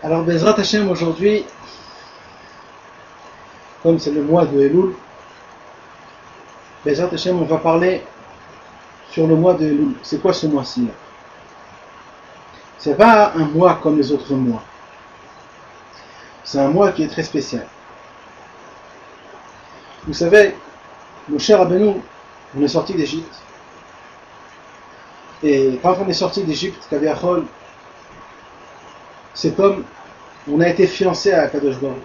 Alors Bezrat Hashem aujourd'hui, comme c'est le mois de Elul, Bezrat Hashem on va parler sur le mois de Elul. C'est quoi ce mois-ci là? C'est pas un mois comme les autres mois. C'est un mois qui est très spécial. Vous savez, mon cher Rabbeinu, on est sorti d'Égypte. Et quand on est sorti d'Égypte, Kaviachol, c'est comme on a été fiancé à Kadosh Baruch.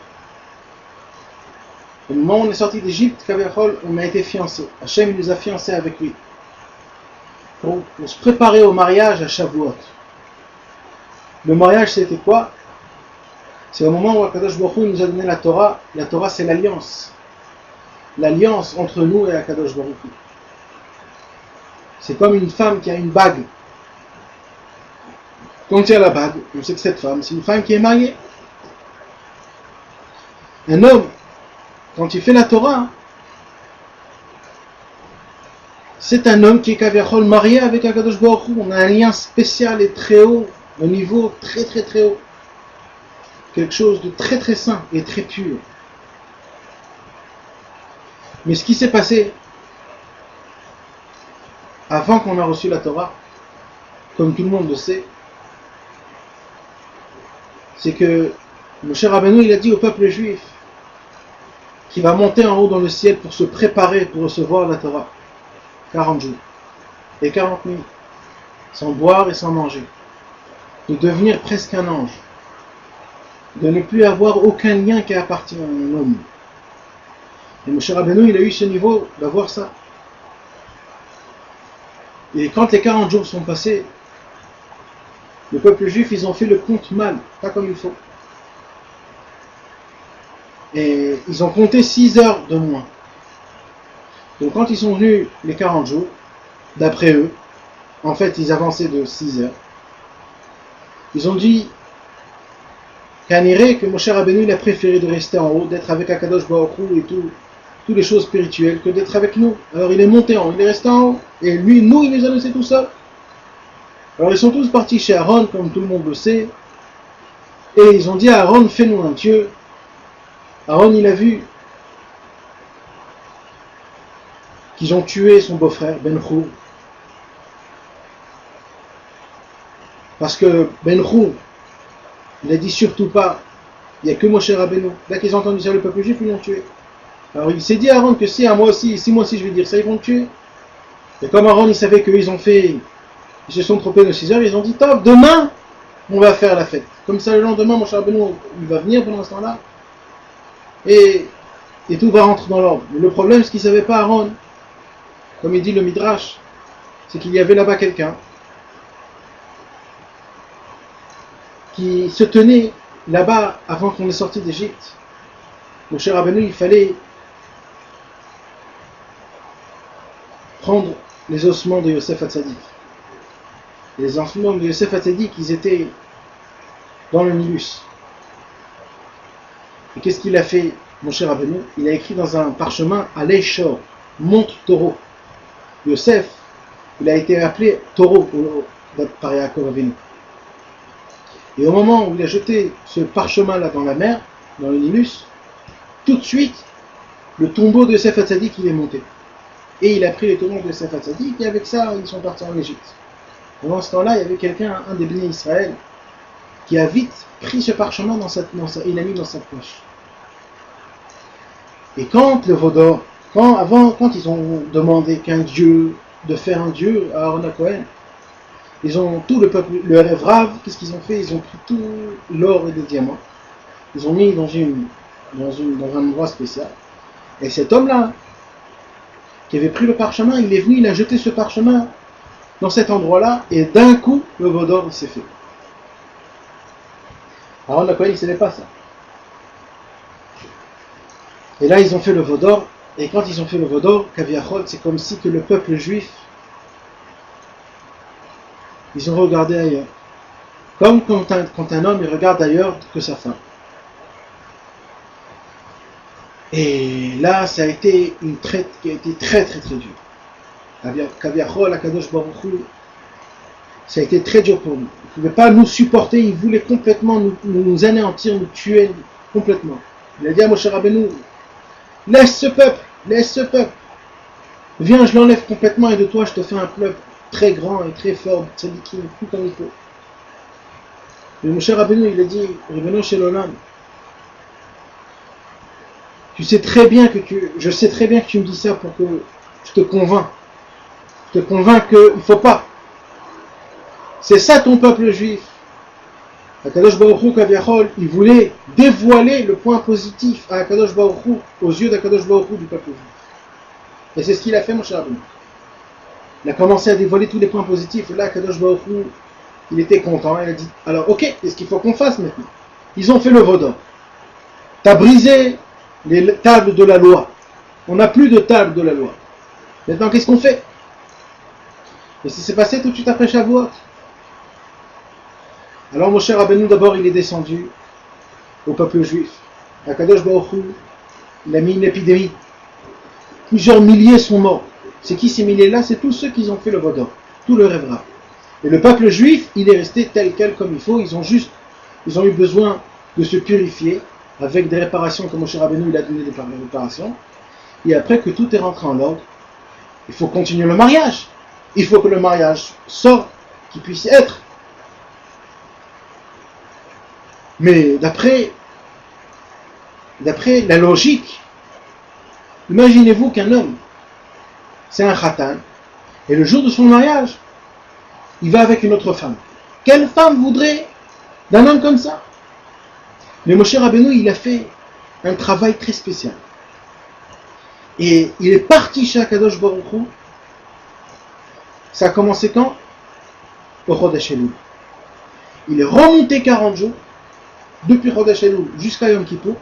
Au moment où on est sorti d'Égypte, Kaviachol, on a été fiancé. Hachem nous a fiancés avec lui. Pour se préparer au mariage à Shavuot. Le mariage c'était quoi? C'est au moment où Kadosh Baruch nous a donné la Torah. La Torah c'est l'alliance. L'alliance entre nous et Akadosh Baruch Hu. C'est comme une femme qui a une bague. Quand il y a la bague, on sait que cette femme, c'est une femme qui est mariée. Un homme, quand il fait la Torah, c'est un homme qui est Kaviachol marié avec Akadosh Baruch Hu. On a un lien spécial et très haut, au niveau très très très haut. Quelque chose de très très saint et très pur. Mais ce qui s'est passé avant qu'on a reçu la Torah, comme tout le monde le sait, c'est que le cher Rabbeinu il a dit au peuple juif qu'il va monter en haut dans le ciel pour se préparer pour recevoir la Torah. 40 jours et 40 nuits, sans boire et sans manger, de devenir presque un ange, de ne plus avoir aucun lien qui appartient à un homme. Et Moshe Rabbeinu, il a eu ce niveau d'avoir ça. Et quand les 40 jours sont passés, le peuple juif, ils ont fait le compte mal, pas comme il faut. Et ils ont compté 6 heures de moins. Donc quand ils sont venus les 40 jours, d'après eux, en fait ils avançaient de 6 heures, ils ont dit que Moshe Rabbeinu il a préféré de rester en haut, d'être avec Akadosh Baruch Hu et toutes les choses spirituelles, que d'être avec nous. Alors il est monté en haut, il est resté en haut, et lui, nous, il les a laissés tout seuls. Alors ils sont tous partis chez Aaron, comme tout le monde le sait, et ils ont dit à Aaron, fais-nous un dieu. Aaron, il a vu qu'ils ont tué son beau-frère, Ben-Hur. Parce que Ben-Hur, il a dit surtout pas, il n'y a que Moshe Rabbeinu. Dès qu'ils ont entendu ça, le peuple juif, ils l'ont tué. Alors il s'est dit à Aaron que si moi aussi je vais dire ça, ils vont le tuer. Et comme Aaron, il savait qu'ils ils se sont trompés de 6 heures, ils ont dit, top, demain, on va faire la fête. Comme ça, le lendemain, Moshe Rabbeinu, il va venir pendant ce temps-là. Et tout va rentrer dans l'ordre. Mais le problème, c'est qu'il ne savait pas Aaron. Comme il dit le Midrash, c'est qu'il y avait là-bas quelqu'un qui se tenait là-bas avant qu'on est sorti d'Égypte. Mon cher Rabbeinu, il fallait prendre les ossements de Yosef Hatzadik. Les ossements de Yosef Hatzadik, ils étaient dans le Nilus. Et qu'est-ce qu'il a fait, mon cher Rabbeinu? Il a écrit dans un parchemin Alei Shor, monte taureau. Yosef, il a été appelé taureau par Yaakov Avinu. Et au moment où il a jeté ce parchemin-là dans la mer, dans le Nilus, tout de suite, le tombeau de Yosef Hatzadik, il est monté. Et il a pris les tombeaux de Yosef Hatzadik, et avec ça, ils sont partis en Égypte. Pendant ce temps-là, il y avait quelqu'un, un des bénis Israël, qui a vite pris ce parchemin il l'a mis dans sa poche. Et quand le Vaudor, quand ils ont demandé de faire un dieu à Aaron Cohen, ils ont tout le peuple, le rêve rave, qu'est-ce qu'ils ont fait? Ils ont pris tout l'or et les diamants, ils ont mis dans un endroit spécial. Et cet homme-là, qui avait pris le parchemin, il est venu, il a jeté ce parchemin dans cet endroit-là, et d'un coup, le Vaudor s'est fait. Aaron Cohen, il ne savait pas ça. Et là, ils ont fait le Vaudor, et quand ils ont fait le Vaudor, Kaviachol, c'est comme si que le peuple juif, ils ont regardé ailleurs. Comme quand un homme il regarde ailleurs que sa femme. Et là, ça a été une traite qui a été très très très dure. Kaviachol, Akadosh Baruch Hu, ça a été très dur pour nous. Il ne pouvait pas nous supporter, il voulait complètement nous anéantir, nous tuer complètement. Il a dit à Moshe Rabbeinu, laisse ce peuple. Viens, je l'enlève complètement et de toi, je te fais un peuple très grand et très fort, tzadikim, tout comme il faut. Et Moshe Rabbeinu, il a dit, Ribbono shel Olam, je sais très bien que tu me dis ça pour que je te convainc. Je te convainc qu'il ne faut pas. C'est ça ton peuple juif. Akadosh Baruch Hu Kaviachol, il voulait dévoiler le point positif à Akadosh Baruch Hu, aux yeux d'Akadosh Baruch Hu du peuple juif. Et c'est ce qu'il a fait, mon cher Rabbeinu. Il a commencé à dévoiler tous les points positifs, et là, Akadosh Baruch Hu, il était content, il a dit, alors ok, qu'est-ce qu'il faut qu'on fasse maintenant? Ils ont fait le vaudor. Tu as brisé les tables de la loi. On n'a plus de table de la loi. Maintenant, qu'est-ce qu'on fait? Et ça s'est passé tout de suite après Shavuot. Alors Moshe Rabbeinu, d'abord, il est descendu au peuple juif. Akadosh Baruch Hu, il a mis une épidémie. Plusieurs milliers sont morts. C'est qui ces milliers-là? C'est tous ceux qui ont fait le vaudor, tout le rêvera. Et le peuple juif, il est resté tel quel comme il faut. Ils ont eu besoin de se purifier avec des réparations, comme Moshe Rabbeinu il a donné des réparations. Et après que tout est rentré en ordre, il faut continuer le mariage. Il faut que le mariage sorte, qu'il puisse être. Mais d'après la logique, imaginez-vous qu'un homme, c'est un khatan, et le jour de son mariage, il va avec une autre femme. Quelle femme voudrait d'un homme comme ça? Mais Moshe Rabbeinu, il a fait un travail très spécial. Et il est parti chez Akadosh Baruch Hu. Ça a commencé quand? Au Chodesh Elul. Il est remonté 40 jours, depuis Chodesh Elul jusqu'à Yom Kippour.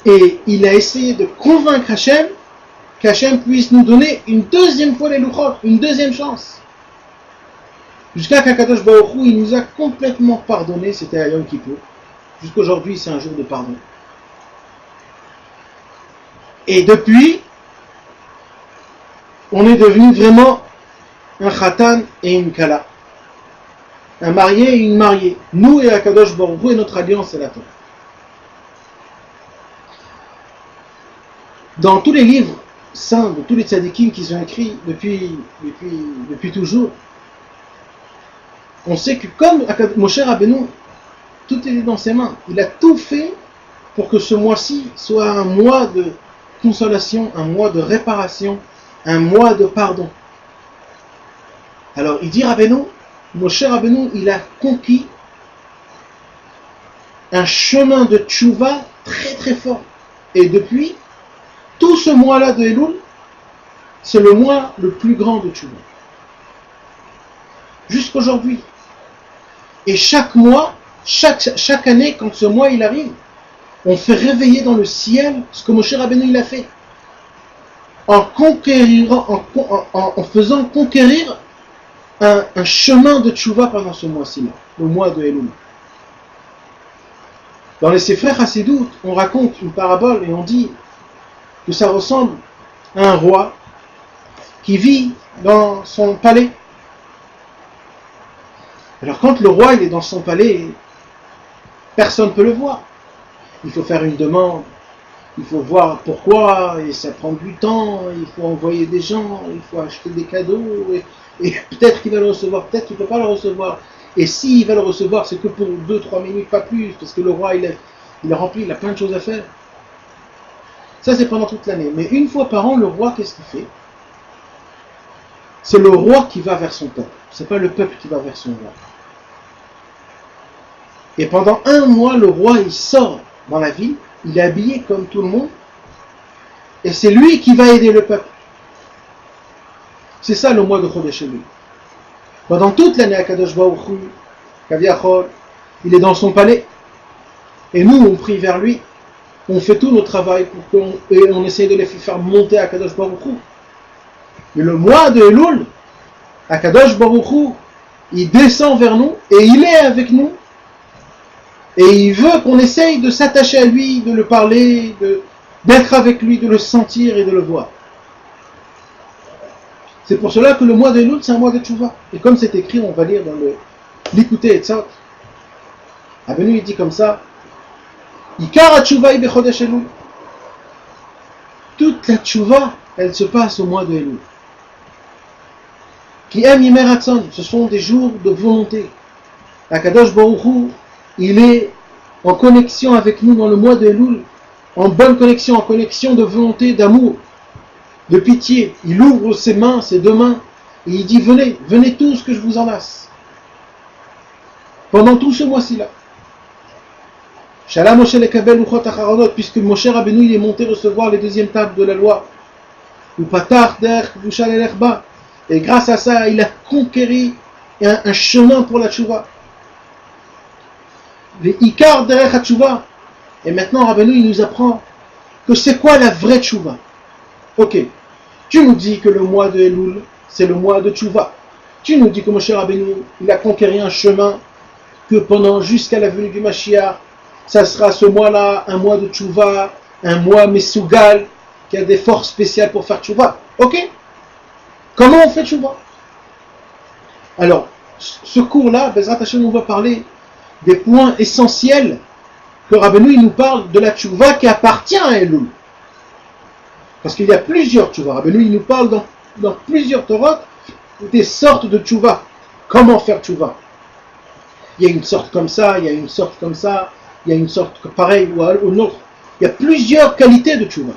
Et il a essayé de convaincre Hachem qu'Hachem puisse nous donner une deuxième fois les Luchot, une deuxième chance. Jusqu'à qu'Akadosh Baruch Hu, il nous a complètement pardonné, c'était à Yom Kippour. Jusqu'aujourd'hui, c'est un jour de pardon. Et depuis, on est devenu vraiment un khatan et une kala. Un marié et une mariée. Nous et Akadosh Baruch Hu, et notre alliance, c'est la Torah. Dans tous les livres saints, de tous les tzadikim qui sont écrits depuis toujours, on sait que comme Moshe Rabbeinu, tout est dans ses mains. Il a tout fait pour que ce mois-ci soit un mois de consolation, un mois de réparation, un mois de pardon. Alors il dit Rabbeinu, Moshe Rabbeinu, il a conquis un chemin de tchouva très très fort. Et depuis, tout ce mois-là de Elul, c'est le mois le plus grand de tchouva. Jusqu'aujourd'hui. Et chaque mois, chaque année, quand ce mois il arrive, on fait réveiller dans le ciel ce que Moshe Rabbeinu il a fait. En faisant conquérir un chemin de tchouva pendant ce mois-ci, le mois de Elul. Dans les Sefrei Chassidut, on raconte une parabole et on dit que ça ressemble à un roi qui vit dans son palais. Alors quand le roi il est dans son palais, personne ne peut le voir. Il faut faire une demande, il faut voir pourquoi, et ça prend du temps, il faut envoyer des gens, il faut acheter des cadeaux, et peut-être qu'il va le recevoir, peut-être qu'il ne peut pas le recevoir. Et s'il va le recevoir, c'est que pour 2-3 minutes, pas plus, parce que le roi il est rempli, il a plein de choses à faire. Ça c'est pendant toute l'année. Mais une fois par an, le roi, qu'est-ce qu'il fait? C'est le roi qui va vers son peuple. C'est pas le peuple qui va vers son roi. Et pendant un mois, le roi il sort dans la ville, il est habillé comme tout le monde, et c'est lui qui va aider le peuple. C'est ça le mois de Chodesh Elul. Pendant toute l'année, Akadosh Baruch Hu, Kaviachol, il est dans son palais, et nous on prie vers lui, on fait tout notre travail et on essaie de les faire monter à Akadosh Baruch Hu. Mais le mois de Elul, Akadosh Baruch Hu, il descend vers nous et il est avec nous Et il veut qu'on essaye de s'attacher à lui, de le parler, d'être avec lui, de le sentir et de le voir. C'est pour cela que le mois de Elul, c'est un mois de tchouva. Et comme c'est écrit, on va lire dans l'écouter et ça. Rabbeinu il dit comme ça, Ikar tchouva bechodesh Elul. Toute la tchouva, elle se passe au mois de Elul. Qui aime Yimeratzon, ce sont des jours de volonté. Akadosh Baruch Hu, il est en connexion avec nous dans le mois de Elul, en bonne connexion, en connexion de volonté, d'amour, de pitié. Il ouvre ses mains, ses deux mains, et il dit venez, venez tous que je vous enlace. Pendant tout ce mois-ci-là. Shala Moshe lekabel luchot acharonot, puisque Moshe Rabbeinu il est monté recevoir les deuxièmes tables de la loi. Ou patach derech kvushal elechba. Et grâce à ça, il a conquéri un chemin pour la tchouva. Les ikar derech la tchouva. Et maintenant, Rabbeinu, il nous apprend que c'est quoi la vraie tchouva. Ok, tu nous dis que le mois de Elul, c'est le mois de tchouva. Tu nous dis que Moshe Rabbeinu, il a conquéri un chemin que pendant, jusqu'à la venue du Mashiach, ça sera ce mois-là, un mois de tchouva, un mois mesougal, qui a des forces spéciales pour faire tchouva. Ok? Comment on fait tchouva? Alors, ce cours-là, Bezrat Hashem, on va parler des points essentiels que Rabbeinu il nous parle de la tchouva qui appartient à Elul. Parce qu'il y a plusieurs tchouva. Rabbeinu il nous parle dans plusieurs Torah des sortes de tchouva. Comment faire tchouva? Il y a une sorte comme ça, il y a une sorte comme ça, il y a une sorte pareille ou une autre. Il y a plusieurs qualités de tchouva.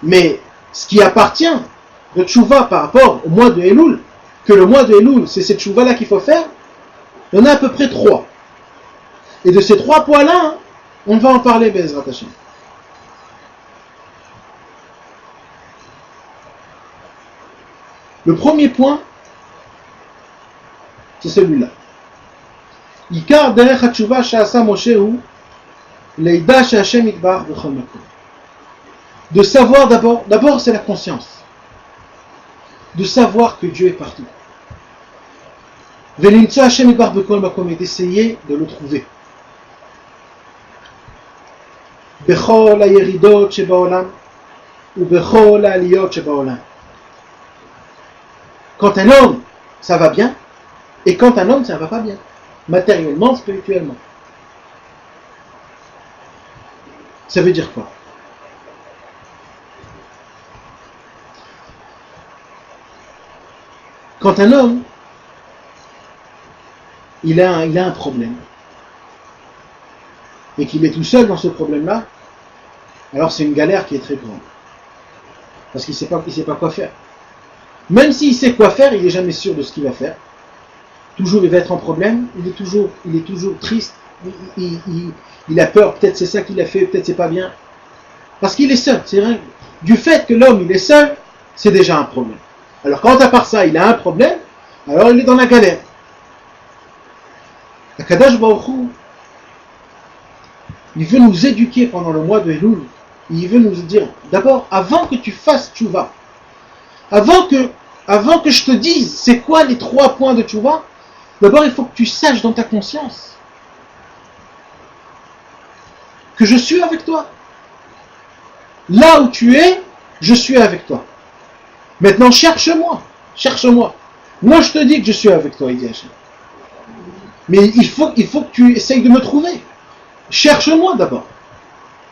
Mais ce qui appartient de tchouva par rapport au mois de Elul, que le mois de Elul, c'est cette tchouva-là qu'il faut faire, il y en a à peu près 3. Et de ces 3 points-là, hein, on va en parler, Bezrat Hashem. Le premier point, c'est celui-là. Ikar derech hatshuva she'asa Moshehu leida she'Hashem yitbarach b'chol makom. De savoir d'abord c'est la conscience. De savoir que Dieu est partout. Ve'limtso Hashem yitbarach b'chol makom, et d'essayer de le trouver. Bechol hayeridot shebaolam ou bechol ha'aliyot shebaolam. Quand un homme, ça va bien, et quand un homme, ça ne va pas bien. Matériellement, spirituellement. Ça veut dire quoi? Quand un homme, il a un problème, et qu'il est tout seul dans ce problème-là, alors c'est une galère qui est très grande. Parce qu'il ne sait pas quoi faire. Même s'il sait quoi faire, il n'est jamais sûr de ce qu'il va faire. Toujours il va être en problème, il est toujours triste, il a peur, peut-être c'est ça qu'il a fait, peut-être c'est pas bien. Parce qu'il est seul, c'est vrai. Du fait que l'homme il est seul, c'est déjà un problème. Alors quand à part ça, il a un problème, alors il est dans la galère. Akadosh Baruch Hu, il veut nous éduquer pendant le mois de Elul. Il veut nous dire, d'abord, avant que tu fasses tchouva, avant que je te dise c'est quoi les 3 points de tchouva, d'abord il faut que tu saches dans ta conscience que je suis avec toi. Là où tu es, je suis avec toi. Maintenant cherche-moi. Moi je te dis que je suis avec toi, il dit Hachem. Mais il faut que tu essayes de me trouver. Cherche-moi d'abord.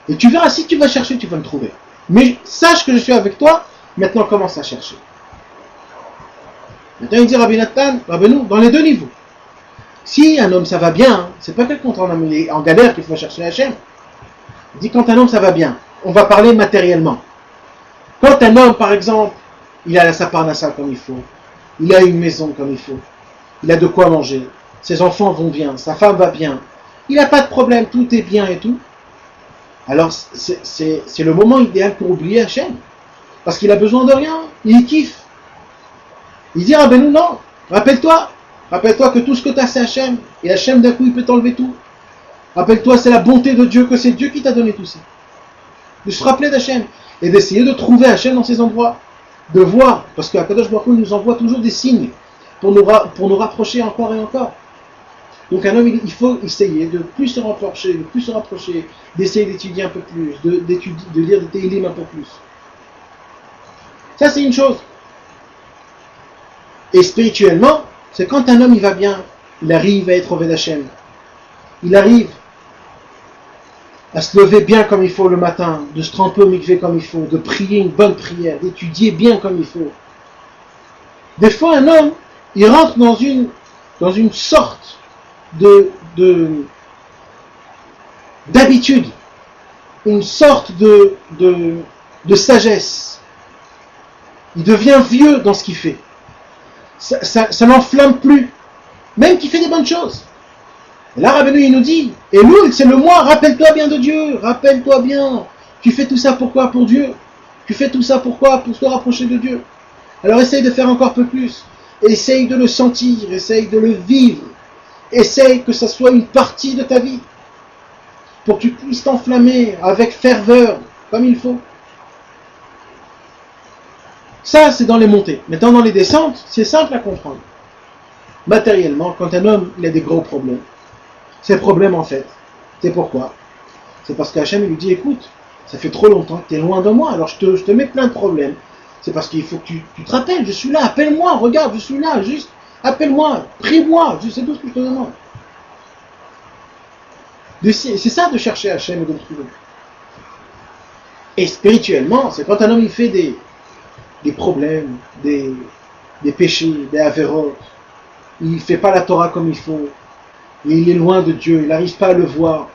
Et tu verras, si tu vas chercher, tu vas me trouver. Mais sache que je suis avec toi. Maintenant, commence à chercher. Maintenant, il dit Rabbi Nathan, Rabbeinu, dans les 2 niveaux. Si un homme ça va bien, c'est pas que quand un homme est en galère qu'il faut chercher Hachem. Il dit quand un homme ça va bien, on va parler matériellement. Quand un homme, par exemple, il a sa parnassa comme il faut, il a une maison comme il faut, il a de quoi manger, ses enfants vont bien, sa femme va bien, il n'a pas de problème, tout est bien et tout. Alors, c'est le moment idéal pour oublier Hachem. Parce qu'il a besoin de rien, il kiffe. Il dit Rabbeinu, non, rappelle-toi que tout ce que tu as c'est Hachem, et Hachem d'un coup il peut t'enlever tout. Rappelle-toi, c'est la bonté de Dieu, que c'est Dieu qui t'a donné tout ça. De se rappeler d'Hachem, et d'essayer de trouver Hachem dans ces endroits, de voir, parce qu'Akadosh Baruch Hu nous envoie toujours des signes, pour nous rapprocher encore et encore. Donc un homme, il faut essayer de plus se rapprocher, d'essayer d'étudier un peu plus, de lire des Tehillim un peu plus. Ça, c'est une chose. Et spirituellement, c'est quand un homme, il va bien, il arrive à être Oved Hashem. Il arrive à se lever bien comme il faut le matin, de se tremper au mikvé comme il faut, de prier une bonne prière, d'étudier bien comme il faut. Des fois, un homme, il rentre dans une sorte d'habitude, une sorte de sagesse. Il devient vieux dans ce qu'il fait. Ça n'enflamme plus, même qu'il fait des bonnes choses. Et là, Rabbeinu, il nous dit, Elul, c'est le mois, rappelle-toi bien de Dieu, rappelle-toi bien. Tu fais tout ça pourquoi? Pour Dieu. Tu fais tout ça pourquoi? Pour te rapprocher de Dieu. Alors essaye de faire encore un peu plus. Essaye de le sentir, essaye de le vivre. Essaye que ça soit une partie de ta vie. Pour que tu puisses t'enflammer avec ferveur, comme il faut. Ça, c'est dans les montées. Maintenant, dans les descentes, c'est simple à comprendre. Matériellement, quand un homme il a des gros problèmes, ces problèmes, en fait, c'est pourquoi? C'est parce qu'Hachem lui dit, écoute, ça fait trop longtemps que tu es loin de moi, alors je te mets plein de problèmes. C'est parce qu'il faut que tu te rappelles, je suis là, appelle-moi, regarde, je suis là, juste appelle-moi, prie-moi, je sais tout ce que je te demande. C'est ça de chercher Hachem et de le trouver. Et spirituellement, c'est quand un homme il fait des problèmes, des péchés, des avérotes, il ne fait pas la Torah comme il faut, et il est loin de Dieu, il n'arrive pas à le voir,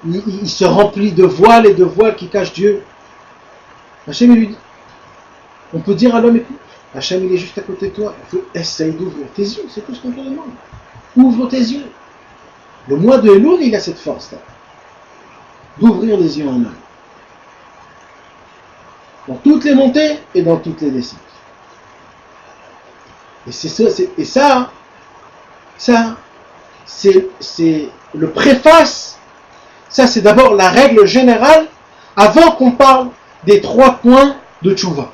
il se remplit de voiles et de voiles qui cachent Dieu. Hachem lui dit, on peut dire à l'homme, écoute, Hachem il est juste à côté de toi, il faut essayer d'ouvrir tes yeux, c'est tout ce qu'on te demande. Ouvre tes yeux. Le mois de Elul, il a cette force-là, d'ouvrir les yeux en homme. Dans toutes les montées et dans toutes les descentes. Et ça, c'est le préface. Ça, c'est d'abord la règle générale avant qu'on parle des 3 points de Tchouva.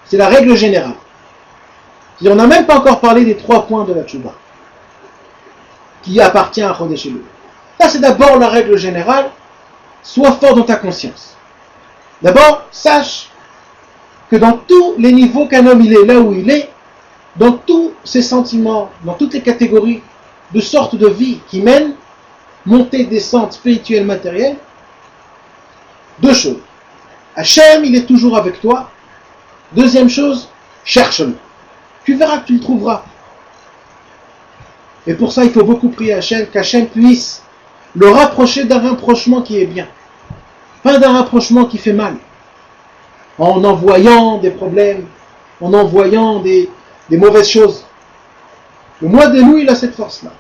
C'est la règle générale. Et on n'a même pas encore parlé des 3 points de la Tchouva qui appartient à Chodesh Elul. Ça, c'est d'abord la règle générale. Sois fort dans ta conscience. D'abord, sache que dans tous les niveaux qu'un homme il est là où il est, dans tous ses sentiments, dans toutes les catégories de sortes de vie qui mènent, montée, descente, spirituelle, matérielle, 2 choses. Hachem, il est toujours avec toi. Deuxième chose, cherche-le. Tu verras que tu le trouveras. Et pour ça, il faut beaucoup prier à Hachem, qu'Hachem puisse le rapprocher d'un rapprochement qui est bien. Pas d'un rapprochement qui fait mal. En envoyant des problèmes, en envoyant des mauvaises choses. Le mois d'Elul, il a cette force-là.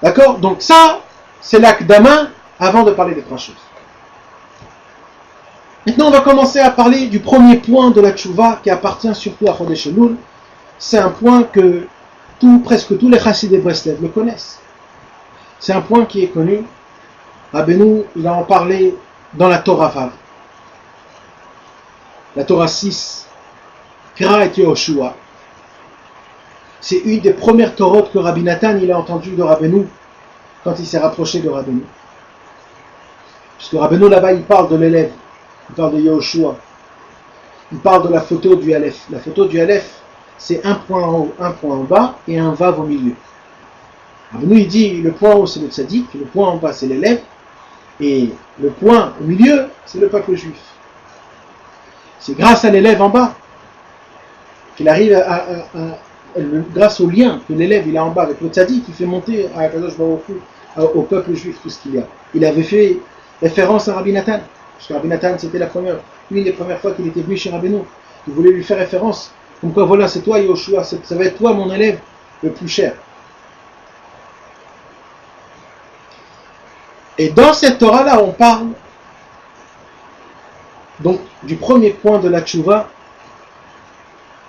D'accord? Donc ça, c'est l'akdama avant de parler des 3 choses. Maintenant, on va commencer à parler du premier point de la tchouva qui appartient surtout à Chodesh Elul. C'est un point que presque tous les chassidés Breslev le connaissent. C'est un point qui est connu. Rabbeinu, il a en parlé dans la Torah Vav. La Torah 6, Kra et Yehoshua. C'est une des premières Torotes que Rabbi Nathan il a entendu de Rabbeinu quand il s'est rapproché de Rabbeinu. Puisque Rabbeinu là-bas il parle de l'élève, il parle de Yehoshua, il parle de la photo du Aleph. La photo du Aleph, c'est un point en haut, un point en bas et un Vav au milieu. Rabbeinu il dit le point en haut c'est le tzaddik, le point en bas c'est l'élève et le point au milieu c'est le peuple juif. C'est grâce à l'élève en bas qu'il arrive grâce au lien que l'élève il a en bas avec le tzaddik, qui fait monter à Kadosh Baruch Hu, au peuple juif tout ce qu'il y a. Il avait fait référence à Rabbi Nathan, parce que Rabbi Nathan c'était une des premières fois qu'il était venu chez Rabbeinu. Il voulait lui faire référence, comme quoi voilà c'est toi Yehoshua, ça va être toi mon élève le plus cher. Et dans cette Torah là on parle donc du premier point de la tchouva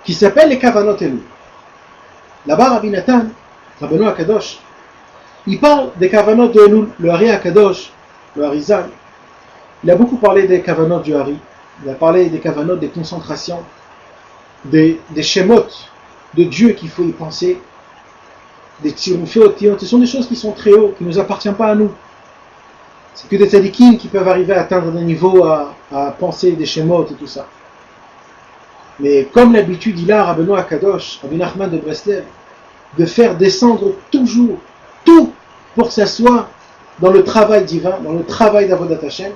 qui s'appelle les kavanot elul. Là-bas, Rabbi Nathan, Rabbeinu Akadosh, il parle des kavanot de Elul, le Hari Akadosh, le Harizal. Il a beaucoup parlé des kavanot du Hari. Il a parlé des kavanot, des concentrations, des shemot de Dieu qu'il faut y penser. des tirufot, ce sont des choses qui sont très hauts, qui ne nous appartiennent pas à nous. C'est que des tzadikim qui peuvent arriver à atteindre des niveaux, à penser des schémotes et tout ça. Mais comme l'habitude, il a Rabbeinu Akadosh, Rabbi Nachman de Breslev, de faire descendre toujours tout pour que ça soit dans le travail divin, dans le travail d'Avodat Hashem.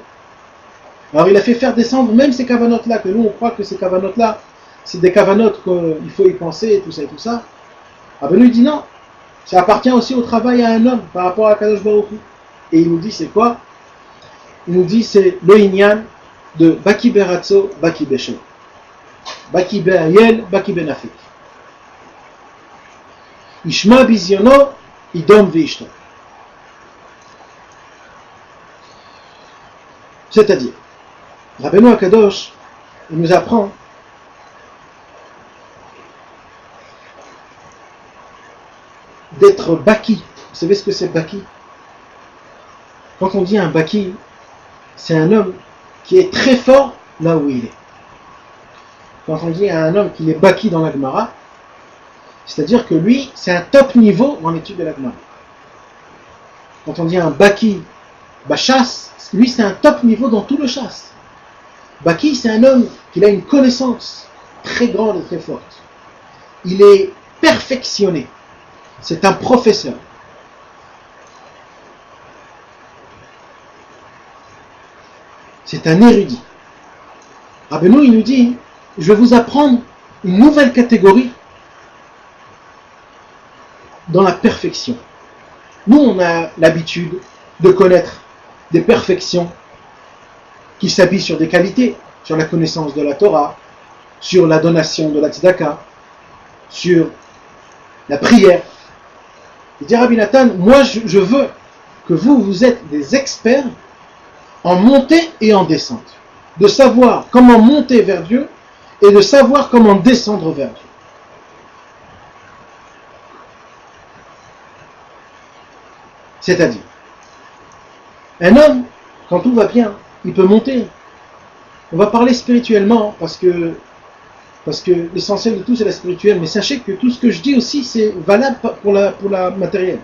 Alors il a fait faire descendre même ces kavanotes-là, que nous on croit que ces kavanotes-là, c'est des kavanotes qu'il faut y penser et tout ça et tout ça. Rabbeinu dit non, ça appartient aussi au travail à un homme par rapport à Kadosh Baruch Hu. Et il nous dit c'est quoi? Il nous dit c'est le inyan de Baki Beratzo, Baki Beshem. Baki Be'ayel, Baki Benafik. Ishma Bizyono, Idom Veishto. C'est-à-dire, Rabbeinu Akadosh, il nous apprend d'être Baki. Vous savez ce que c'est Baki? Quand on dit un Baki, c'est un homme qui est très fort là où il est. Quand on dit à un homme qu'il est Baki dans la Gemara, c'est-à-dire que lui, c'est un top niveau dans l'étude de la Gemara. Quand on dit un Baki Bachas, lui c'est un top niveau dans tout le chasse. Baki, c'est un homme qui a une connaissance très grande et très forte. Il est perfectionné. C'est un professeur. C'est un érudit. Rabbeinu, il nous dit, je vais vous apprendre une nouvelle catégorie dans la perfection. Nous, on a l'habitude de connaître des perfections qui s'habillent sur des qualités, sur la connaissance de la Torah, sur la donation de la tzedaka, sur la prière. Il dit Rabbi Nathan, moi je veux que vous êtes des experts en montée et en descente, de savoir comment monter vers Dieu et de savoir comment descendre vers Dieu. C'est-à-dire, un homme, quand tout va bien, il peut monter. On va parler spirituellement parce que l'essentiel de tout c'est la spirituelle, mais sachez que tout ce que je dis aussi c'est valable pour la matérielle.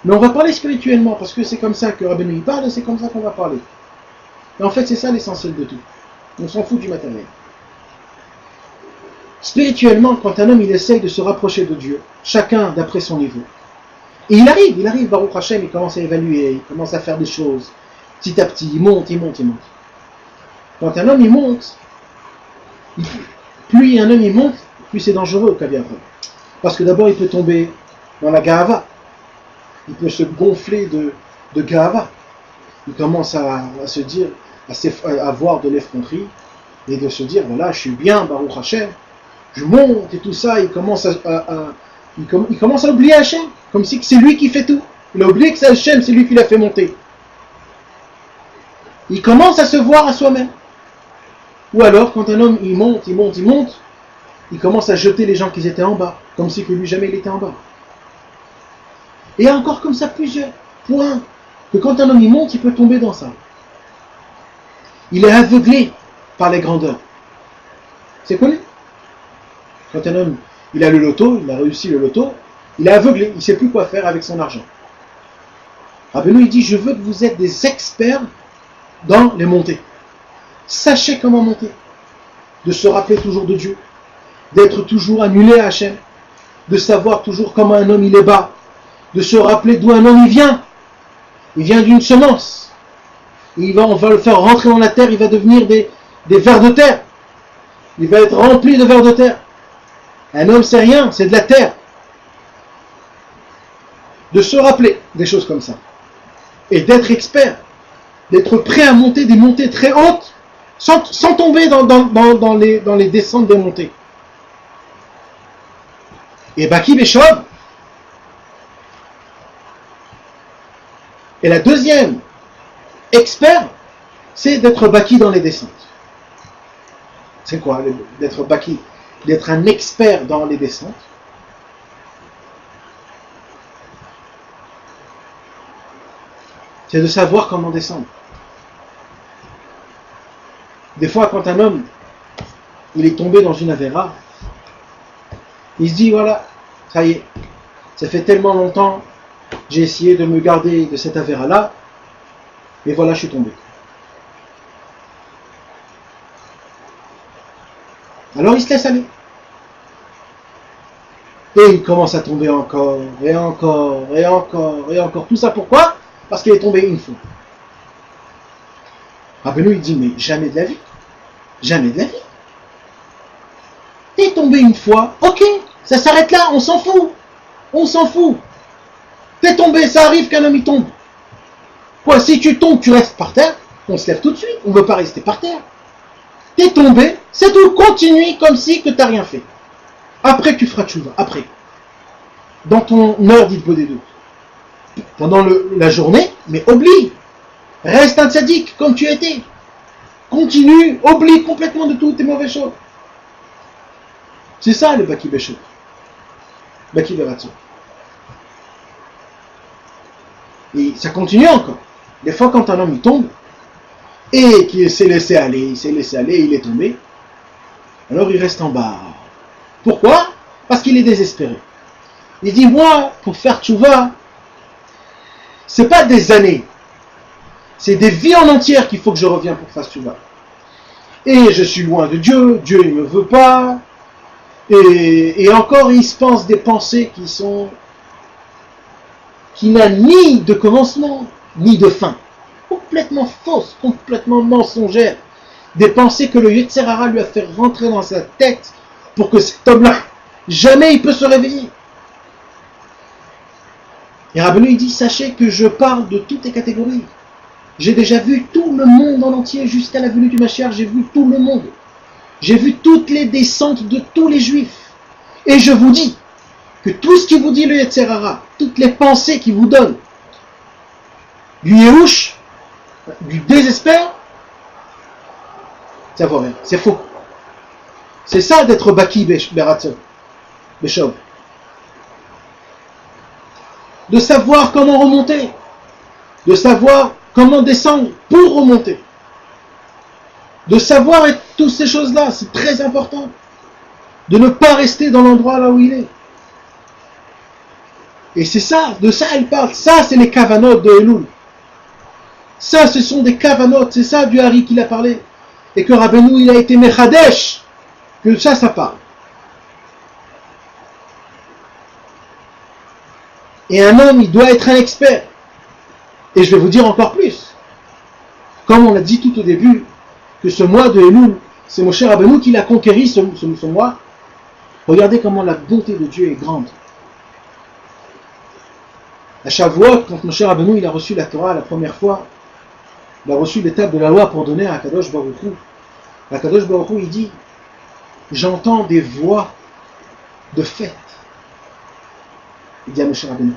Mais on va parler spirituellement parce que c'est comme ça que Rabbeinu parle et c'est comme ça qu'on va parler. Et en fait c'est ça l'essentiel de tout. On s'en fout du matériel. Spirituellement, quand un homme il essaye de se rapprocher de Dieu, chacun d'après son niveau, et il arrive, Baruch Hashem, il commence à évaluer, il commence à faire des choses, petit à petit, il monte. Quand un homme il monte, plus un homme il monte, plus c'est dangereux au Kaviar. Parce que d'abord il peut tomber dans la Gahava, il peut se gonfler de Gahava, il commence à se dire, à avoir de l'effronterie, et de se dire, voilà, je suis bien, Baruch Hashem, je monte et tout ça, il commence à oublier Hashem, comme si c'est lui qui fait tout. Il a oublié que c'est Hashem, c'est lui qui l'a fait monter. Il commence à se voir à soi-même. Ou alors, quand un homme il monte, il commence à jeter les gens qui étaient en bas, comme si que lui jamais il était en bas. Et il y a encore comme ça plusieurs points, que quand un homme il monte, il peut tomber dans ça. Il est aveuglé par les grandeurs. C'est connu. Quand un homme, il a le loto, il a réussi le loto, il est aveuglé, il ne sait plus quoi faire avec son argent. Rabbeinu il dit, je veux que vous êtes des experts dans les montées. Sachez comment monter. De se rappeler toujours de Dieu. D'être toujours annulé à Hachem. De savoir toujours comment un homme il est bas. De se rappeler d'où un homme il vient. Il vient d'une semence. On va le faire rentrer dans la terre, il va devenir des vers de terre. Il va être rempli de vers de terre. Un homme c'est rien, c'est de la terre. De se rappeler des choses comme ça. Et d'être expert. D'être prêt à monter des montées très hautes sans tomber dans les descentes des montées. Et Baki Beshov. Et la deuxième expert, c'est d'être Baki dans les descentes. C'est quoi d'être Baki? D'être un expert dans les descentes. C'est de savoir comment descendre. Des fois, quand un homme, il est tombé dans une avéra, il se dit, voilà, ça y est, Ça fait tellement longtemps, j'ai essayé de me garder de cette avéra-là, et voilà, je suis tombé. Alors il se laisse aller. Et il commence à tomber encore, et encore, et encore, et encore. Tout ça pourquoi? Parce qu'il est tombé une fois. Rabbeinu il dit, mais jamais de la vie. Jamais de la vie. T'es tombé une fois, ok, ça s'arrête là, on s'en fout. On s'en fout. T'es tombé, ça arrive qu'un homme y tombe. Quoi, si tu tombes, tu restes par terre, on se lève tout de suite, on ne veut pas rester par terre. T'es tombé, c'est tout, continue comme si que t'as rien fait. Après tu feras tchouva, après. Dans ton heure d'Hitbodedut. Pendant la journée, mais oublie. Reste un tzaddik comme tu étais. Continue, oublie complètement de toutes tes mauvaises choses. C'est ça le Baki Béchou. Baki Beratso. Et ça continue encore. Des fois quand un homme il tombe, et qu'il s'est laissé aller, il est tombé, alors il reste en bas. Pourquoi? Parce qu'il est désespéré. Il dit, moi, pour faire tchouva, c'est pas des années, c'est des vies en entière qu'il faut que je revienne pour faire tchouva. Et je suis loin de Dieu, Dieu il ne me veut pas, et encore il se pense des pensées qui n'a ni de commencement, ni de fin. Complètement fausses, complètement mensongères. Des pensées que le Yetzer Hara lui a fait rentrer dans sa tête pour que cet homme-là, jamais il peut se réveiller. Et Rabbeinu il dit, sachez que je parle de toutes les catégories. J'ai déjà vu tout le monde en entier jusqu'à la venue du Mashiach, j'ai vu tout le monde. J'ai vu toutes les descentes de tous les Juifs. Et je vous dis que tout ce qui vous dit le Yetzer Hara, toutes les pensées qu'il vous donne, du Yehush, du désespoir, ça vaut rien, c'est faux. C'est ça d'être Baki Beratso, Beshov. De savoir comment remonter, de savoir comment descendre pour remonter, de savoir toutes ces choses-là, c'est très important. De ne pas rester dans l'endroit là où il est. Et c'est ça, de ça il parle. Ça, c'est les kavanot de Elul. Ça, ce sont des kavanot. C'est ça du Hari qu'il a parlé. Et que Rabbeinu, il a été mechadesh. Que ça parle. Et un homme, il doit être un expert. Et je vais vous dire encore plus. Comme on l'a dit tout au début, que ce mois de Elul, c'est Moshe Rabbeinu qui l'a conquéri, ce mois. Regardez comment la bonté de Dieu est grande. À Shavuot, quand Moshe Rabbeinu il a reçu la Torah la première fois, il a reçu l'étape de la loi pour donner à Kadosh Baruch Hu. Kadosh Baruch Hu, il dit, j'entends des voix de fête. Il dit à Moshe Rabbeinu.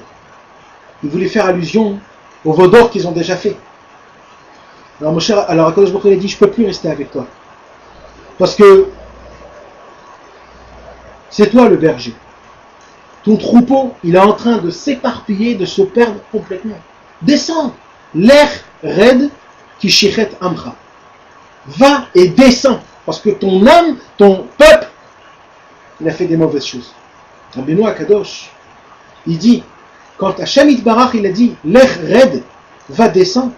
Il voulait faire allusion aux veaux d'or qu'ils ont déjà fait. Alors Kadosh Baruch Hu il a dit, je ne peux plus rester avec toi. Parce que c'est toi le berger. Ton troupeau, il est en train de s'éparpiller, de se perdre complètement. Descends. L'air raide qui shichet amcha. Va et descends. Parce que ton âme, ton peuple, il a fait des mauvaises choses. Rabbeinu Akadosh, il dit, quand Hashem Yitbarach, il a dit, l'air raide, va descendre.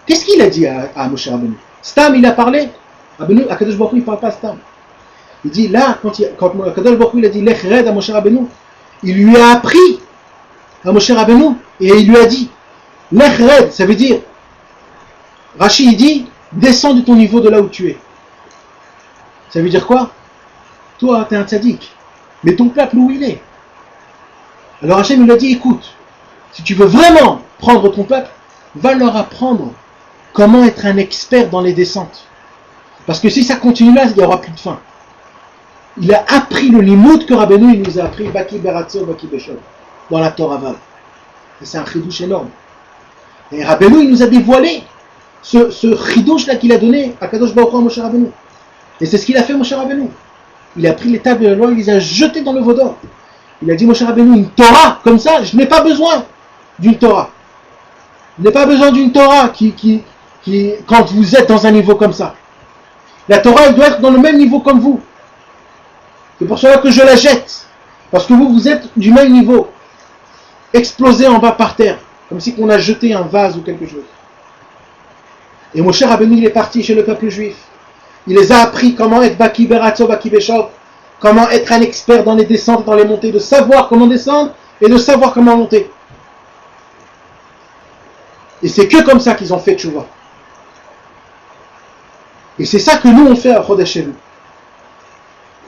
Qu'est-ce qu'il a dit à Moshe Rabbeinu? Stam, il a parlé. Rabbeinu Akadosh Baruch Hu, il ne parle pas Stam. Il dit là, quand Kadosh Baruch Hu il a dit Lech Red à Moshe Rabbeinu, il lui a appris à Moshe Rabbeinu et il lui a dit Lech Red, ça veut dire, Rashi il dit, descends de ton niveau de là où tu es. Ça veut dire quoi? Toi, tu es un tzaddik, mais ton peuple où il est. Alors Hachem il lui a dit, écoute, si tu veux vraiment prendre ton peuple, va leur apprendre comment être un expert dans les descentes. Parce que si ça continue là, il n'y aura plus de fin. Il a appris le limoud que Rabbeinu il nous a appris, Baki Beratso, Baki Beshov, dans la Torah Vav. Et c'est un chidouche énorme. Et Rabbeinu il nous a dévoilé ce chidouche là qu'il a donné à Kadosh Baruch Hu à Moshe Rabbeinu. Et c'est ce qu'il a fait Moshe Rabbeinu. Il a pris les tables de la loi, il les a jetées dans le veau d'or. Il a dit Moshe Rabbeinu, une Torah comme ça, je n'ai pas besoin d'une Torah. Je n'ai pas besoin d'une Torah qui, quand vous êtes dans un niveau comme ça. La Torah, elle doit être dans le même niveau comme vous. C'est pour cela que je la jette. Parce que vous êtes du même niveau. explosé en bas par terre, comme si on a jeté un vase ou quelque chose. Et Moshe Rabbeinu, il est parti chez le peuple juif. Il les a appris comment être Baki Beratzo, Baki Beshov, comment être un expert dans les descentes, dans les montées, de savoir comment descendre et de savoir comment monter. Et c'est que comme ça qu'ils ont fait Tchouva. Et c'est ça que nous on fait à Chodesh Elul.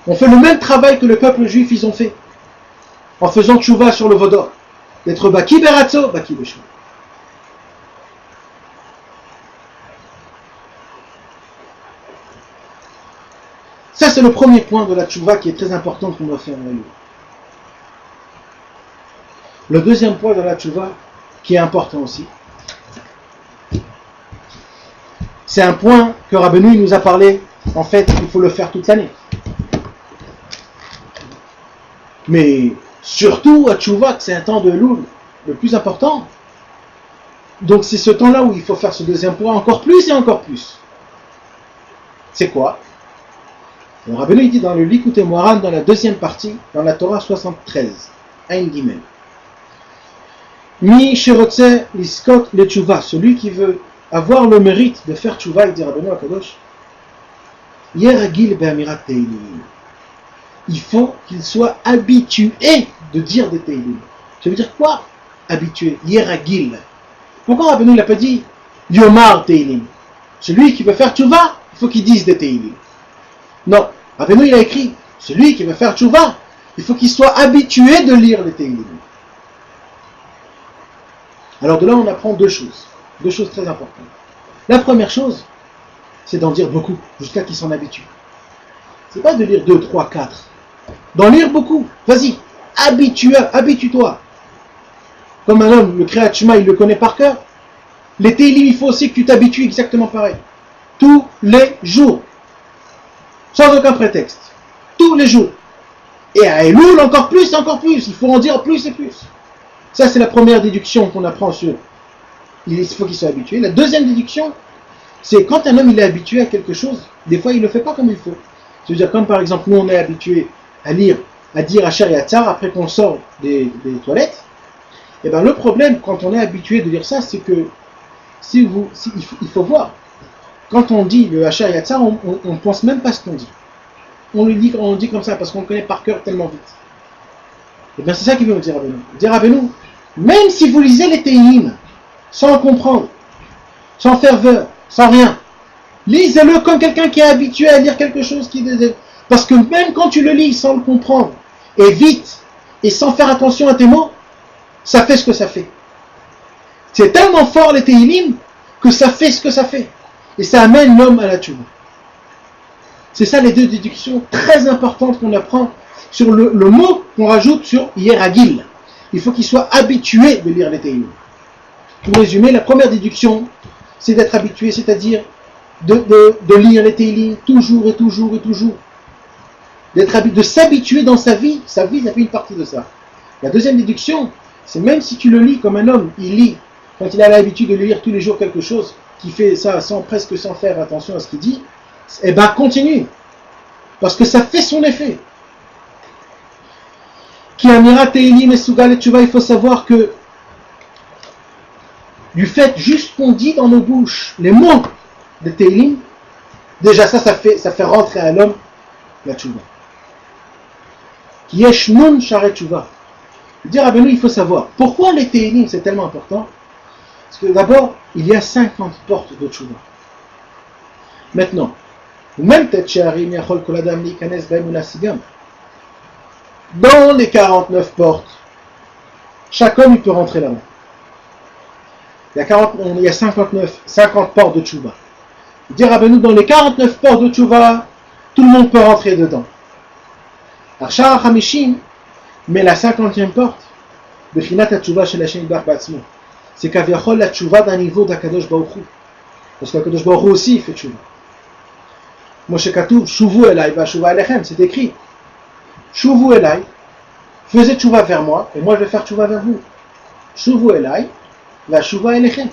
On fait le même travail que le peuple juif ils ont fait, en faisant Tchouva sur le Vaudor, d'être Baki Beratzo, Baki Beshov. Ça, c'est le premier point de la tchouva qui est très important qu'on doit faire en Elul. Le deuxième point de la tchouva, qui est important aussi, c'est un point que Rabbeinu nous a parlé. En fait, il faut le faire toute l'année. Mais surtout à tchouva, c'est un temps de Elul le plus important. Donc c'est ce temps-là où il faut faire ce deuxième point encore plus et encore plus. C'est quoi? Le Rabbeinu dit dans le Likutei Moharan, dans la deuxième partie, dans la Torah 73, Ain Gimel. Mi Shirotze Liskot le Tchouva, celui qui veut avoir le mérite de faire Tchouva, il dit Rabbeinu Akadosh, Yeragil Be'amirat Teilim. Il faut qu'il soit habitué de dire des Teilim. Ça veut dire quoi? Habitué, Yeragil. Pourquoi Rabbeinu n'a pas dit Yomar Teilim? Celui qui veut faire Tchouva, il faut qu'il dise des Teilim. Non, Rabbeinu il a écrit, celui qui veut faire tchouva, il faut qu'il soit habitué de lire les Teilim. Alors de là on apprend deux choses très importantes. La première chose, c'est d'en dire beaucoup, jusqu'à qu'il s'en habitue. C'est pas de lire 2, 3, 4. D'en lire beaucoup, vas-y, habitue-toi. Comme un homme, le Kriyat Shema, il le connaît par cœur. Les Teilim, il faut aussi que tu t'habitues exactement pareil. Tous les jours. Sans aucun prétexte. Tous les jours. Et à Elul, encore plus. Il faut en dire plus et plus. Ça, c'est la première déduction qu'on apprend sur. Il faut qu'il soit habitué. La deuxième déduction, c'est quand un homme il est habitué à quelque chose, des fois il ne le fait pas comme il faut. C'est-à-dire, comme par exemple, nous on est habitué à lire, à dire Asher Yatzar après qu'on sort des toilettes. Et bien le problème, quand on est habitué de dire ça, c'est que il faut voir. Quand on dit le Asher Yatzar, on ne pense même pas ce qu'on dit. On le dit comme ça parce qu'on le connaît par cœur tellement vite. Et bien c'est ça qu'il veut nous dire Rabbeinu. Dire Rabbeinu, même si vous lisez les Teilim, sans comprendre, sans ferveur, sans rien, lisez-le comme quelqu'un qui est habitué à lire quelque chose parce que même quand tu le lis sans le comprendre, et vite, et sans faire attention à tes mots, ça fait ce que ça fait. C'est tellement fort les Teilim que ça fait ce que ça fait. Et ça amène l'homme à la tchouva. C'est ça les deux déductions très importantes qu'on apprend sur le mot qu'on rajoute sur Yeragil. Il faut qu'il soit habitué de lire les Teilim. Pour résumer, la première déduction, c'est d'être habitué, c'est-à-dire de lire les Teilim toujours et toujours et toujours. De s'habituer dans sa vie, ça fait une partie de ça. La deuxième déduction, c'est même si tu le lis comme un homme, il lit, quand il a l'habitude de lire tous les jours quelque chose, qui fait ça presque sans faire attention à ce qu'il dit, eh ben continue. Parce que ça fait son effet. Qui amira Teilim et Sugal et Tchouva, il faut savoir que du fait juste qu'on dit dans nos bouches les mots de Teilim, déjà ça fait rentrer à l'homme la Tchouva. Qui yesh nun sharet Tchouva. Dire à Benoît, il faut savoir pourquoi les Teilim c'est tellement important. Parce que d'abord, il y a 50 portes de Tchouva. Maintenant, même dans les 49 portes, chaque homme il peut rentrer là-bas. Il y a 50 portes de Tchouva. Dire à Benoît, dans les 49 portes de Tchouva, tout le monde peut rentrer dedans. Arshar Hamishim, mais la 50e porte, de Chinat Tchouva chez la Shem Bar Batzmo, c'est qu'Aviachol la Tchouva d'un niveau d'Akadosh Baruch Hu. Parce qu'Akadosh Baruch Hu aussi il fait Tchouva. Moshe Katuv, Shuvu Elai, va Tchouva Alechem, c'est écrit. Shuvu Elai, faisez Tchouva vers moi, et moi je vais faire Tchouva vers vous. Shuvu Elai, va Tchouva Alechem.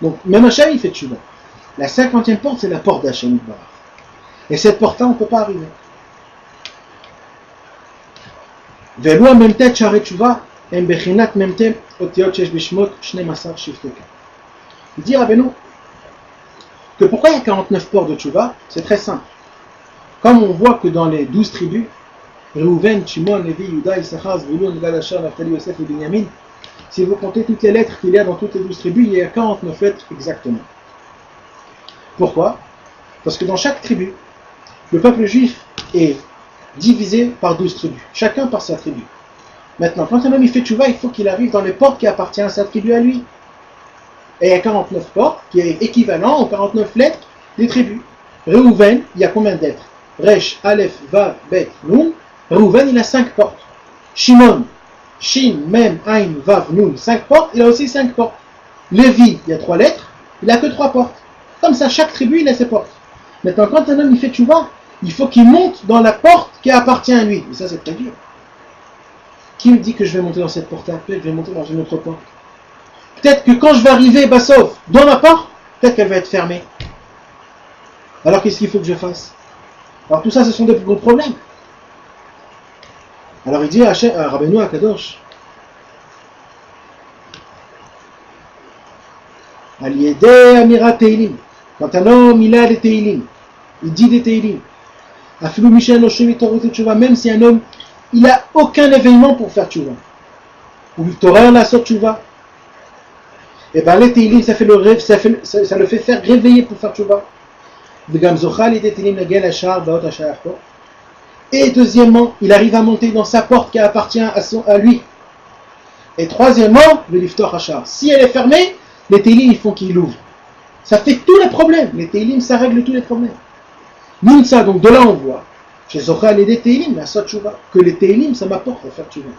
Donc, même Hachem il fait Tchouva. La 50e porte, c'est la porte d'Hachem. Et cette porte-là, on ne peut pas arriver. Velo même tête Sharet Tchouva, הם בחינת ממתם אותיות שיש בשמות 12 שבטי כאן. Il dit Rabbeinu que pourquoi il y a 49 portes de Tchouva? C'est très simple. Comme on voit que dans les 12 tribus, Reuven, Shimon, Lévi, Yuda, Issachar, Zvulun, Gad, Asher, Naphtali, Yosef et Binyamin, si vous comptez toutes les lettres qu'il y a dans toutes les 12 tribus, il y a 49 lettres exactement. Pourquoi? Parce que dans chaque tribu, le peuple juif est divisé par 12 tribus, chacun par sa tribu. Maintenant, quand un homme il fait tchouva, il faut qu'il arrive dans les portes qui appartiennent à sa tribu à lui. Et il y a 49 portes, qui est équivalent aux 49 lettres des tribus. Reuven, il y a combien de lettres? Resh, Aleph, Vav, Bet, Nun. Reuven, il a 5 portes. Shimon, Shin, Mem, Ain, Vav, Nun, 5 portes, il a aussi 5 portes. Lévi, il y a 3 lettres, il n'a que 3 portes. Comme ça, chaque tribu, il a ses portes. Maintenant, quand un homme il fait tchouva, il faut qu'il monte dans la porte qui appartient à lui. Et ça, c'est très dur. Qui me dit que je vais monter dans cette porte après, je vais monter dans une autre porte? Peut-être que quand je vais arriver, Bassov, dans ma porte, peut-être qu'elle va être fermée. Alors qu'est-ce qu'il faut que je fasse? Alors tout ça, ce sont des gros problèmes. Alors il dit à Rabbeinu Akadosh, Aliede Amira Teilim, quand un homme il a des Teilim, il dit des Teilim, Afilou Michel Noshemi Torote Tchouva, même si un homme il n'a aucun événement pour faire tchouva, ou Torah la sot tchouva, et bien les Teilim ça le fait faire réveiller pour faire tchouva. Et deuxièmement, il arrive à monter dans sa porte qui appartient à lui. Et troisièmement, le liftor hachar. Si elle est fermée, les Teilim ils font qu'il ouvre. Ça fait tous les problèmes. Les Teilim ça règle tous les problèmes. Minsa, donc de là on voit, chez Zochal et des Teilim, la sot tchouva, que les Teilim ça m'apporte à faire tchouva.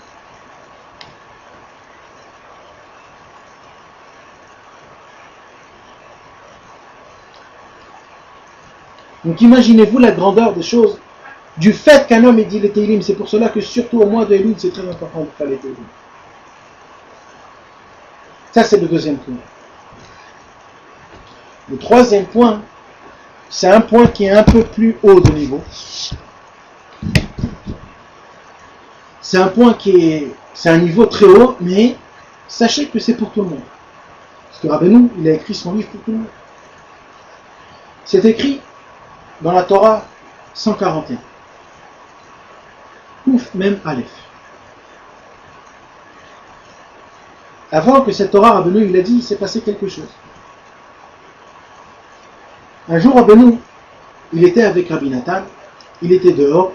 Donc imaginez-vous la grandeur des choses, du fait qu'un homme ait dit les Teilim. C'est pour cela que surtout au mois de Elul, c'est très important de faire les Teilim. Ça c'est le deuxième point. Le troisième point, c'est un point qui est un peu plus haut de niveau. C'est un point c'est un niveau très haut, mais sachez que c'est pour tout le monde. Parce que Rabbeinu, il a écrit son livre pour tout le monde. C'est écrit dans la Torah 141. Ouf, même Aleph. Avant que cette Torah, Rabbeinu, il a dit, il s'est passé quelque chose. Un jour, Rabbeinu, il était avec Rabbi Nathan, il était dehors,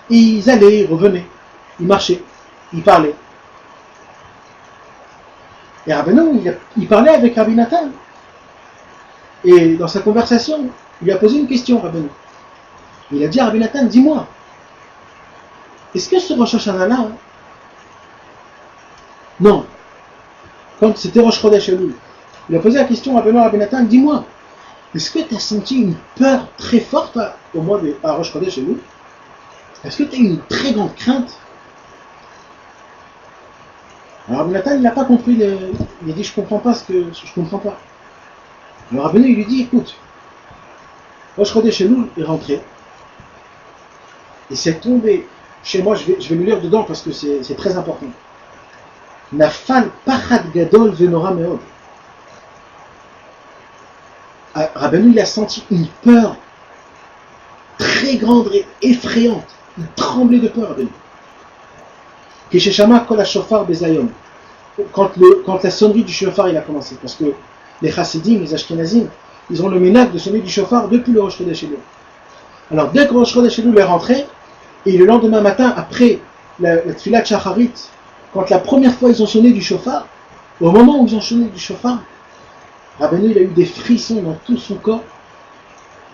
et ils allaient, ils revenaient, ils marchaient, ils parlaient. Et Rabbeinu, il parlait avec Rabbi Nathan. Et dans sa conversation, il lui a posé une question, Rabbeinu. Il a dit à Rabbi Nathan, dis-moi, est-ce que ce Rosh Hashanah-là, non, quand c'était Rosh Chodesh Elul, il a posé la question à Rabbi Nathan, dis-moi, est-ce que tu as senti une peur très forte au mois de Rosh Chodesh Elul? Est-ce que tu as eu une très grande crainte? Alors Rabbi Nathan, il n'a pas compris, il a dit, je comprends pas. Alors Rabbeinu, il lui dit, écoute, Rosh Chodesh Elul est rentré, et c'est tombé chez moi, je vais le lire dedans parce que c'est très important. Nafal pachad gadol venora meod. Rabbeinu, il a senti une peur très grande et effrayante. Il tremblait de peur, Rabbeinu. Kesheshama kol ha-shofar bezayom. Quand la sonnerie du shofar il a commencé, parce que les chassidim, les ashkenazim, ils ont le minhag de sonner du shofar depuis le Rosh Chodesh Elul. Alors dès que Rosh Chodesh Elul est rentré, et le lendemain matin, après la tfilat shacharit, quand la première fois ils ont sonné du shofar, au moment où ils ont sonné du shofar, Rabbeinu il a eu des frissons dans tout son corps.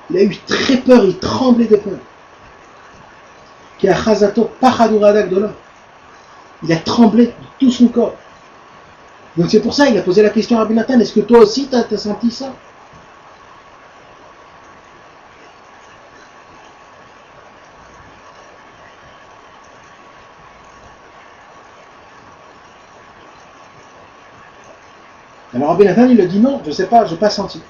Il a eu très peur, il tremblait de peur. Il a tremblé de tout son corps. Donc c'est pour ça qu'il a posé la question à Rabbi Nathan, est-ce que toi aussi tu as senti ça? Alors Rabbi Nathan il a dit non, je ne sais pas, je n'ai pas senti.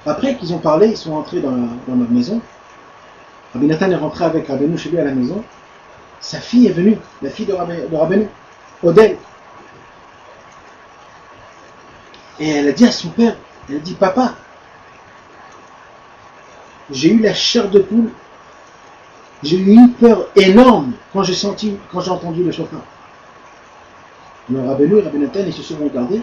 Après qu'ils ont parlé, ils sont rentrés dans leur maison. Rabbi Nathan est rentré avec Rabbeinu chez lui à la maison. sa fille est venue, la fille de Rabbeinu, Odel. Et elle a dit à son père, elle a dit, papa, j'ai eu la chair de poule, j'ai eu une peur énorme quand j'ai entendu le chauffard. Le Rabbeinu et Rabbi Nathan, ils se sont regardés.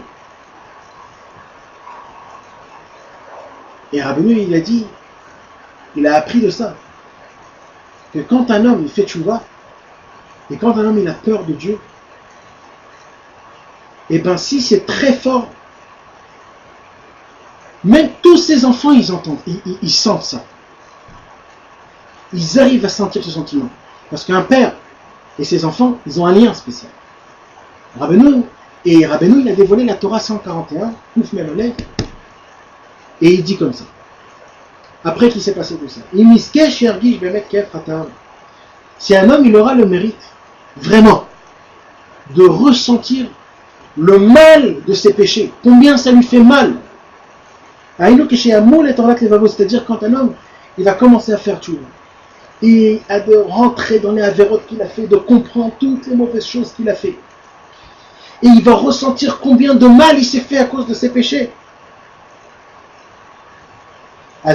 Et Rabbeinu, il a dit, il a appris de ça, que quand un homme il fait tchouva, et quand un homme il a peur de Dieu, et bien si c'est très fort, même tous ses enfants ils entendent, ils sentent ça. Ils arrivent à sentir ce sentiment. Parce qu'un père et ses enfants, ils ont un lien spécial. Rabbeinu, il a dévoilé la Torah 141, Kouf Meloleh, et il dit comme ça. Après qu'il s'est passé tout ça. Si un homme il aura le mérite, vraiment, de ressentir le mal de ses péchés, combien ça lui fait mal. C'est-à-dire quand un homme il va commencer à faire tout, et à de rentrer dans les avérotes qu'il a fait, de comprendre toutes les mauvaises choses qu'il a fait. Et il va ressentir combien de mal il s'est fait à cause de ses péchés. Et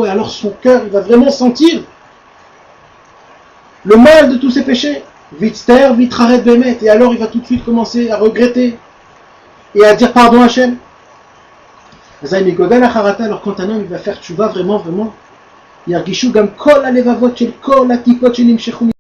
alors son cœur, il va vraiment sentir le mal de tous ses péchés. Et alors il va tout de suite commencer à regretter et à dire pardon à Hachem. Alors quand un homme il va faire tchouva vraiment, yargishu gam kol alevavot shel kol atikot shenimshechu